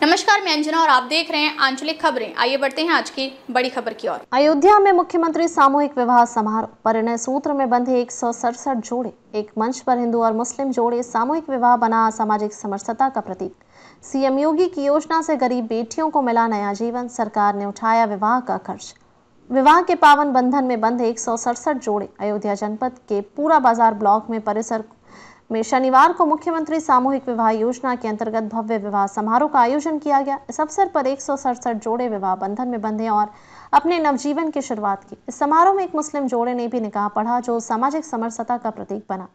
नमस्कार, मैं अंजना और आप देख रहे हैं आंचलिक खबरें। आइए बढ़ते हैं आज की बड़ी खबर की ओर। अयोध्या में मुख्यमंत्री सामूहिक विवाह समारोह। परिणय सूत्र में बंधे 167 जोड़े। एक मंच पर हिंदू और मुस्लिम जोड़े। सामूहिक विवाह बना सामाजिक समरसता का प्रतीक। सीएम योगी की योजना से गरीब बेटियों को मिला नया जीवन। सरकार ने उठाया विवाह का खर्च। विवाह के पावन बंधन में बंधे 167 जोड़े। अयोध्या जनपद के पूरा बाजार ब्लॉक में परिसर में शनिवार को मुख्यमंत्री सामूहिक विवाह योजना के अंतर्गत भव्य विवाह समारोह का आयोजन किया गया। इस अवसर पर 167 जोड़े विवाह बंधन में बंधे और अपने नवजीवन की शुरुआत की। इस समारोह में एक मुस्लिम जोड़े ने भी निकाह पढ़ा, जो सामाजिक समरसता का प्रतीक बना।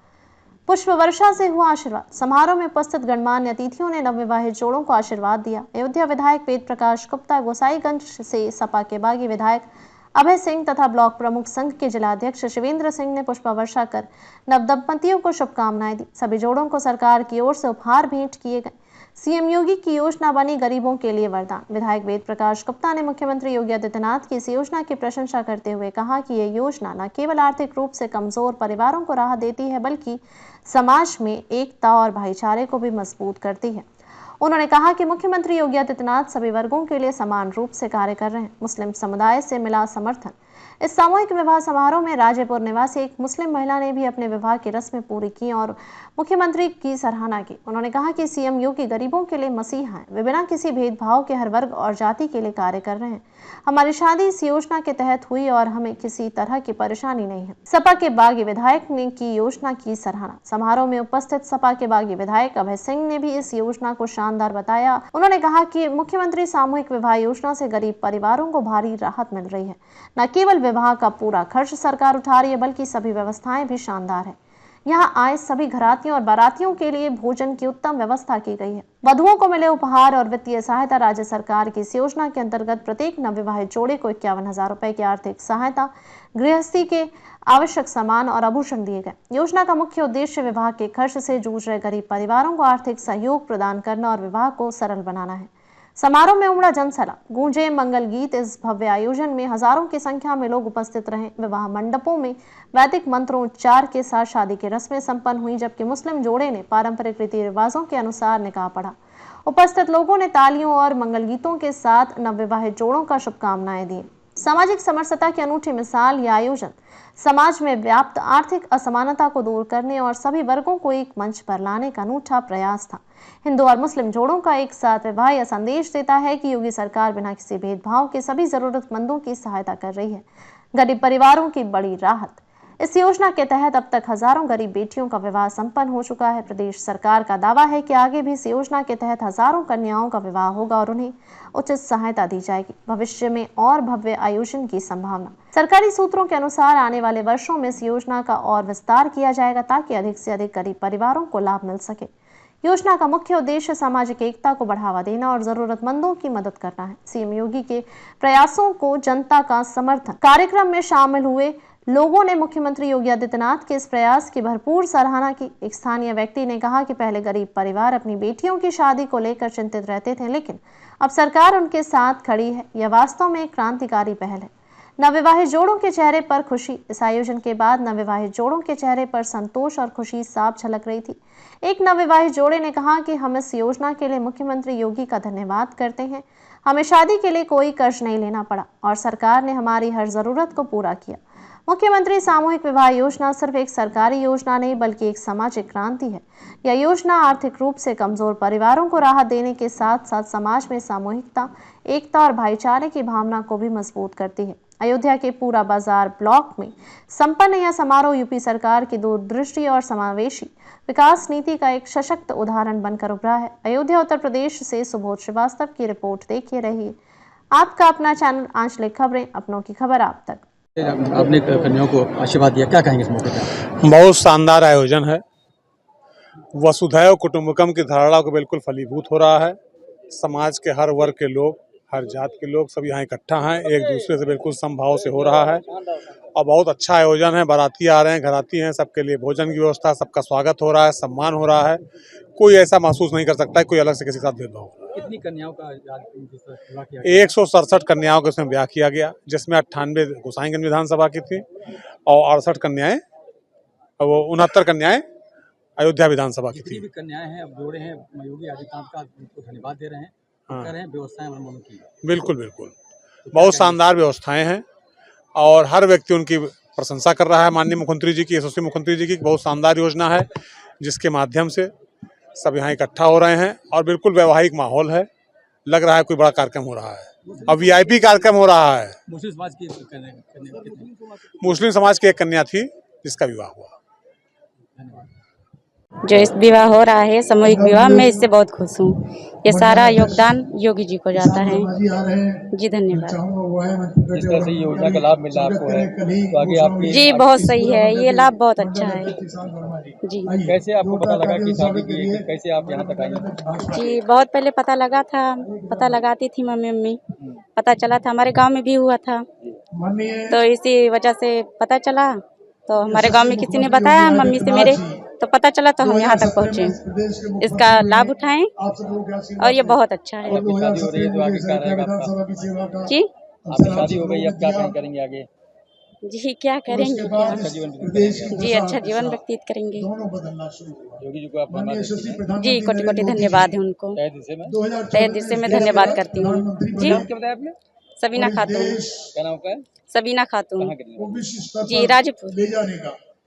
पुष्प वर्षा से हुआ आशीर्वाद। समारोह में उपस्थित गणमान्य अतिथियों ने नवविवाहित जोड़ों को आशीर्वाद दिया। अयोध्या विधायक वेद प्रकाश गुप्ता, गोसाईगंज से सपा के बागी विधायक अभय सिंह तथा ब्लॉक प्रमुख संघ के जिलाध्यक्ष शिवेंद्र सिंह ने पुष्प वर्षा कर नवदंपतियों को शुभकामनाएं दी। सभी जोड़ों को सरकार की ओर से उपहार भेंट किए गए। सीएम योगी की योजना बनी गरीबों के लिए वरदान। विधायक वेद प्रकाश गुप्ता ने मुख्यमंत्री योगी आदित्यनाथ की इस योजना की प्रशंसा करते हुए कहा कि यह योजना न केवल आर्थिक रूप से कमजोर परिवारों को राहत देती है, बल्कि समाज में एकता और भाईचारे को भी मजबूत करती है। उन्होंने कहा कि मुख्यमंत्री योगी आदित्यनाथ सभी वर्गों के लिए समान रूप से कार्य कर रहे हैं। मुस्लिम समुदाय से मिला समर्थन। इस सामूहिक विवाह समारोह में राजेपुर निवासी एक मुस्लिम महिला ने भी अपने विवाह की रस्में पूरी की और मुख्यमंत्री की सराहना की। उन्होंने कहा कि सीएम योगी गरीबों के लिए मसीहा हैं। वे बिना किसी भेदभाव के हर वर्ग और जाति के लिए कार्य कर रहे हैं। हमारी शादी इस योजना के तहत हुई और हमें किसी तरह की परेशानी नहीं है। सपा के बागी विधायक ने की योजना की सराहना। समारोह में उपस्थित सपा के बागी विधायक अभय सिंह ने भी इस योजना को शानदार बताया। उन्होंने कहा कि मुख्यमंत्री सामूहिक विवाह योजना से गरीब परिवारों को भारी राहत मिल रही है। न केवल विवाह का पूरा खर्च सरकार उठा रही है, बल्कि सभी व्यवस्थाएं भी शानदार है। यहाँ आए सभी घरातियों और बारातियों के लिए भोजन की उत्तम व्यवस्था की गई है। वधुओं को मिले उपहार और वित्तीय सहायता। राज्य सरकार की इस योजना के अंतर्गत प्रत्येक नवविवाहित जोड़े को 51,000 रुपए की आर्थिक सहायता, गृहस्थी के आवश्यक सामान और आभूषण दिए गए। योजना का मुख्य उद्देश्य विवाह के खर्च से जूझ रहे गरीब परिवारों को आर्थिक सहयोग प्रदान करना और विवाह को सरल बनाना है। समारोह में उमड़ा जनसैलाब। गूंजे मंगल गीत। इस भव्य आयोजन में हजारों की संख्या में लोग उपस्थित रहे। विवाह मंडपों में वैदिक मंत्रोच्चार के साथ शादी की रस्में संपन्न हुई, जबकि मुस्लिम जोड़े ने पारंपरिक रीति रिवाजों के अनुसार निकाह पढ़ा। उपस्थित लोगों ने तालियों और मंगल गीतों के साथ नवविवाहित जोड़ों का शुभकामनाएं दी। सामाजिक समरसता की अनूठी मिसाल यह आयोजन समाज में व्याप्त आर्थिक असमानता को दूर करने और सभी वर्गों को एक मंच पर लाने का अनूठा प्रयास था। हिंदू और मुस्लिम जोड़ों का एक साथ विवाह यह संदेश देता है कि योगी सरकार बिना किसी भेदभाव के सभी जरूरतमंदों की सहायता कर रही है। गरीब परिवारों की बड़ी राहत। इस योजना के तहत अब तक हजारों गरीब बेटियों का विवाह संपन्न हो चुका है। प्रदेश सरकार का दावा है कि आगे भी इस योजना के तहत हजारों कन्याओं का विवाह होगा और उन्हें उचित सहायता दी जाएगी। भविष्य में और भव्य आयोजन की संभावना। सरकारी सूत्रों के अनुसार आने वाले वर्षों में इस योजना का और विस्तार किया जाएगा, ताकि अधिक से अधिक गरीब परिवारों को लाभ मिल सके। योजना का मुख्य उद्देश्य सामाजिक एकता को बढ़ावा देना और जरूरतमंदों की मदद करना है। सीएम योगी के प्रयासों को जनता का समर्थन। कार्यक्रम में शामिल हुए लोगों ने मुख्यमंत्री योगी आदित्यनाथ के इस प्रयास की भरपूर सराहना की। एक स्थानीय व्यक्ति ने कहा कि पहले गरीब परिवार अपनी बेटियों की शादी को लेकर चिंतित रहते थे, लेकिन अब सरकार उनके साथ खड़ी है। यह वास्तव में एक क्रांतिकारी पहल है। नवविवाहित जोड़ों के चेहरे पर खुशी। इस आयोजन के बाद नवविवाहित जोड़ों के चेहरे पर संतोष और खुशी साफ झलक रही थी। एक नवविवाहित जोड़े ने कहा कि हम इस योजना के लिए मुख्यमंत्री योगी का धन्यवाद करते हैं। हमें शादी के लिए कोई कर्ज नहीं लेना पड़ा और सरकार ने हमारी हर जरूरत को पूरा किया। मुख्यमंत्री सामूहिक विवाह योजना सिर्फ एक सरकारी योजना नहीं, बल्कि एक सामाजिक क्रांति है। यह योजना आर्थिक रूप से कमजोर परिवारों को राहत देने के साथ साथ समाज में सामूहिकता, एकता और भाईचारे की भावना को भी मजबूत करती है। अयोध्या के पूरा बाजार ब्लॉक में संपन्न यह समारोह यूपी सरकार की दूरदृष्टि और समावेशी विकास नीति का एक सशक्त उदाहरण बनकर उभरा है। अयोध्या उत्तर प्रदेश से सुबोध श्रीवास्तव की रिपोर्ट। देखिए रहिए आपका अपना चैनल आंचलिक खबरें, अपनों की खबर आप तक। आपने कन्याओं को आशीर्वाद दिया, क्या कहेंगे इस मौके पर? बहुत शानदार आयोजन है। वसुधैव कुटुंबकम की धारणा को बिल्कुल फलीभूत हो रहा है। समाज के हर वर्ग के लोग, हर जात के लोग सब यहाँ इकट्ठा हैं, एक दूसरे से बिल्कुल समभाव से हो रहा है और बहुत अच्छा आयोजन है। बाराती आ रहे हैं, घराती हैं, सबके लिए भोजन की व्यवस्था, सबका स्वागत हो रहा है, सम्मान हो रहा है। कोई ऐसा महसूस नहीं कर सकता है कोई अलग से किसी के साथ भेदभाव। कितनी कन्याओं का विवाह किया? 167 कन्याओं का इसमें ब्याह किया गया, जिसमें 98 गोसाईगंज विधानसभा की थी और 68 कन्याएं, वो 69 कन्याएं अयोध्या विधानसभा की थी। जितनी भी कन्याएं हैं, अब जोड़े हैं, योगी आदित्यनाथ का उनको धन्यवाद दे रहे हैं हाँ। कह रहे हैं व्यवस्थाएं मनमोहन की। बिल्कुल बिल्कुल, बहुत शानदार व्यवस्थाएं हैं और हर व्यक्ति उनकी प्रशंसा कर रहा है। माननीय मुख्यमंत्री जी की, यशस्वी मुख्यमंत्री जी की बहुत शानदार योजना है, जिसके माध्यम से सब यहाँ इकट्ठा हो रहे हैं और बिल्कुल वैवाहिक माहौल है। लग रहा है कोई बड़ा कार्यक्रम हो रहा है और वीआईपी कार्यक्रम हो रहा है। मुस्लिम समाज की करने मुस्लिम समाज की एक कन्या थी जिसका विवाह हुआ। जो इस विवाह हो रहा है सामूहिक विवाह, मैं इससे बहुत खुश हूँ। ये सारा योगदान योगी जी को जाता है। जी धन्यवाद। जिस तरह से योजना का लाभ मिल रहा आपको है, तो आगे आपकी जी बहुत सही है, ये लाभ बहुत अच्छा है। जी कैसे आपको पता लगा कि शादी की है, कैसे आप यहाँ तक आई? जी बहुत पहले पता लगा था, पता लगाती थी मम्मी, पता चला था हमारे गांव में भी हुआ था, तो इसी वजह से पता चला। तो हमारे गांव में किसी ने बताया मम्मी से मेरे, तो पता चला तो हम यहाँ तक पहुँचे। इसका लाभ उठाएं और ये बहुत अच्छा है। आपकी शादी हो रही है तो आगे क्या रहेगा आपका? जी आपकी शादी हो गई, अब क्या करेंगे आगे? जी क्या करेंगे, क्या अच्छा जीवन व्यतीत करेंगे। जी अच्छा जीवन व्यतीत करेंगे। योगी जी को आप धन्यवाद देते हैं। जी कोटि कोटि धन्यवाद है उनको, तहे दिल से मैं तहे दिल से मैं धन्यवाद करती हूँ। जी नाम क्या बताया आपने? सबीना खातून, क्या नाम आपका है? सबीना खातून कहाँ के रहने वाले? जी राजपुर।